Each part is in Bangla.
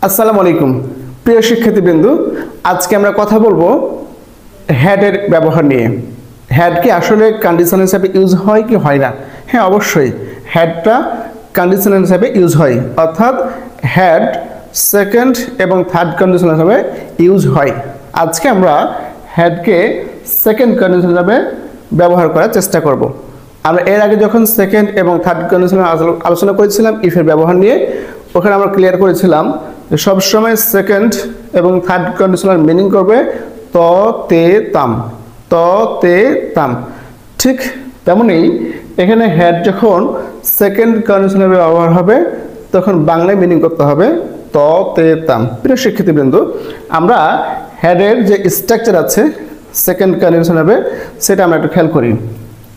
আসসালামু আলাইকুম প্রিয় শিক্ষার্থীবৃন্দু, আজকে আমরা কথা বলবো হ্যাডের ব্যবহার নিয়ে। হ্যাড কি আসলে কন্ডিশনাল হিসাবে ইউজ হয় কি হয় না? হ্যাঁ, অবশ্যই হ্যাডটা কন্ডিশনাল হিসাবে ইউজ হয়, অর্থাৎ হ্যাড সেকেন্ড এবং থার্ড কন্ডিশনাল হিসাবে ইউজ হয়। আজকে আমরা হ্যাডকে সেকেন্ড কন্ডিশনাল হিসাবে ব্যবহার করার চেষ্টা করব। আমরা এর আগে যখন সেকেন্ড এবং থার্ড কন্ডিশনাল আলোচনা করেছিলাম ইফের ব্যবহার নিয়ে, ওখানে আমরা ক্লিয়ার করেছিলাম যে সবসময় সেকেন্ড এবং থার্ড কন্ডিশনাল মিনিং করবে ত তে তাম, ত তে তাম। ঠিক তেমনি এখানে হ্যাড যখন সেকেন্ড কন্ডিশনাল ব্যবহার হবে তখন বাংলায় মিনিং করতে হবে ত তে তাম। প্রিয় শিক্ষার্থীবৃন্দ, আমরা হ্যাডের যে স্ট্রাকচার আছে সেকেন্ড কন্ডিশনাল হবে সেটা আমরা একটু খেয়াল করি।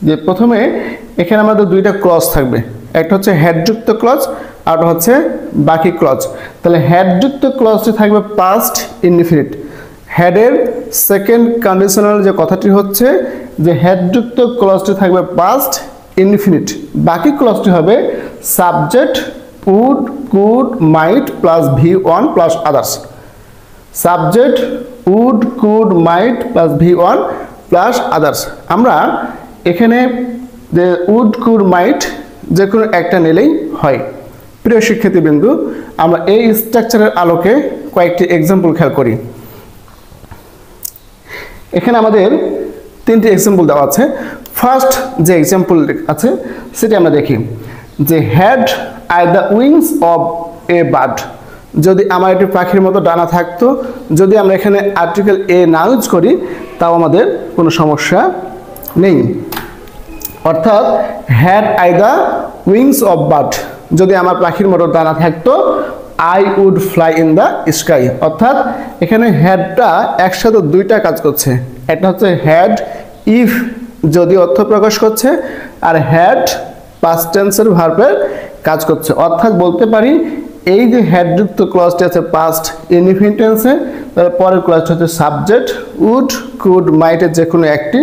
যে প্রথমে এখানে আমাদের দুইটা ক্লজ থাকবে, একটা হচ্ছে হেডযুক্ত ক্লজ আর হচ্ছে বাকি ক্লজ। তাহলে হেডযুক্ত ক্লজটি থাকবে পাস্ট ইনডিফিনিট। হেডের সেকেন্ড কন্ডিশনাল যে কথাটি হচ্ছে যে হেডযুক্ত ক্লজটি থাকবে পাস্ট ইনডিফিনিট, বাকি ক্লজটি হবে subject would could might plus V1 plus others. Subject would could might plus V1 plus others. আমরা এখানে যে উড কুড মাইট যে কোনো একটা নিলেই হয়। প্রিয় শিক্ষার্থীবৃন্দু, আমরা এই স্ট্রাকচারের আলোকে কয়েকটি এক্সাম্পল খেয়াল করি। এখানে আমাদের তিনটি এক্সাম্পল দেওয়া আছে। ফার্স্ট যে এক্সাম্পল আছে সেটি আমরা দেখি যে had I the wings of a bird. যদি আমার একটি পাখির মতো ডানা থাকতো, যদি আমরা এখানে আর্টিকেল এ না ইউজ করি তাও আমাদের কোনো সমস্যা নেই। অর্থাৎ had I the wings of bird, যদি আমার পাখির মতো ডানা থাকতো I would fly in the sky. অর্থাৎ এখানে হ্যাডটা একসাথে দুইটা কাজ করছে, একটা হচ্ছে হ্যাড ইফ যদি অর্থ প্রকাশ করছে, আর হ্যাড পাস্ট টেন্সের ভার্বের কাজ করছে। অর্থাৎ বলতে পারি এই যে হ্যাডযুক্ত ক্লজটি আছে পাস্ট ইনডিফিনিট টেন্সে, তার পরের ক্লজটি হচ্ছে সাবজেক্ট উড কুড মাইটের যে কোনো একটি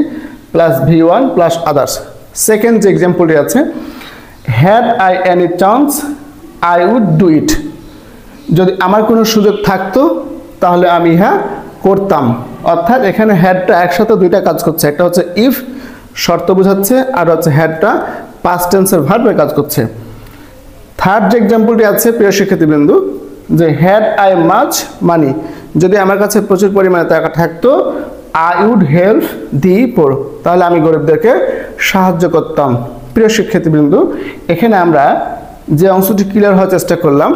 plus V1 plus others. Second যে এক্সাম্পলটি আছে had I any chance I would do it. যদি আমার কোনো সুযোগ থাকতো তাহলে আমি হ্যাঁ করতাম। অর্থাৎ এখানে হ্যাডটা একসাথে দুইটা কাজ করছে, একটা হচ্ছে ইফ শর্ত বোঝাচ্ছে আর হচ্ছে হ্যাডটা পাস্ট টেন্সের ভার্বের কাজ করছে। থার্ড যে এক্সাম্পলটি আছে প্রিয় শিক্ষার্থীবৃন্দু যে হ্যাড আই মাচ মানি, যদি আমার কাছে প্রচুর পরিমাণে টাকা থাকতো আই উড হেল্প দি পোর, তাহলে আমি গরিবদেরকে সাহায্য করতাম। প্রিয় শিক্ষার্থীবৃন্দু, এখানে আমরা যে অংশটি ক্লিয়ার হওয়ার চেষ্টা করলাম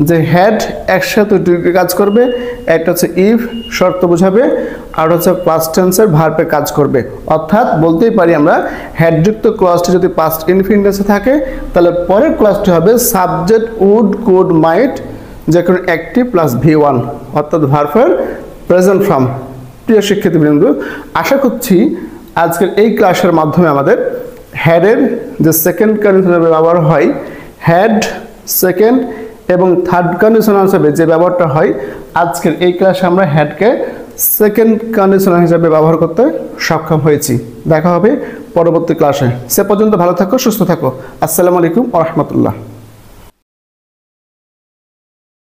যে হ্যাড একসাথে দুটি কাজ করবে, একটা হচ্ছে ইফ শর্ত বোঝাবে আর হচ্ছে পাস্ট টেন্সের ভার্বের কাজ করবে। অর্থাৎ বলতেই পারি আমরা হ্যাডযুক্ত ক্লজটি যদি পাস্ট ইনডিফিনিট টেন্সে থাকে তাহলে পরের ক্লজটি হবে সাবজেক্ট উড কুড মাইট যে কোনো একটি প্লাস V1 অর্থাৎ ভার্বের প্রেজেন্ট ফর্ম। প্রিয় শিক্ষার্থীবৃন্দ, আশা করছি আজকের এই ক্লাসের মাধ্যমে আমাদের হ্যাডের যে সেকেন্ড কন্ডিশনাল ব্যবহার হয়, হ্যাড সেকেন্ড এবং থার্ড কন্ডিশনাল হিসাবে যে ব্যবহারটা হয়, আজকের এই ক্লাসে আমরা হ্যাডকে সেকেন্ড কন্ডিশনাল হিসাবে ব্যবহার করতে সক্ষম হয়েছি। দেখা হবে পরবর্তী ক্লাসে। সে পর্যন্ত ভালো থাকো, সুস্থ থাকো। আসসালামু আলাইকুম ওয়া রাহমাতুল্লাহ।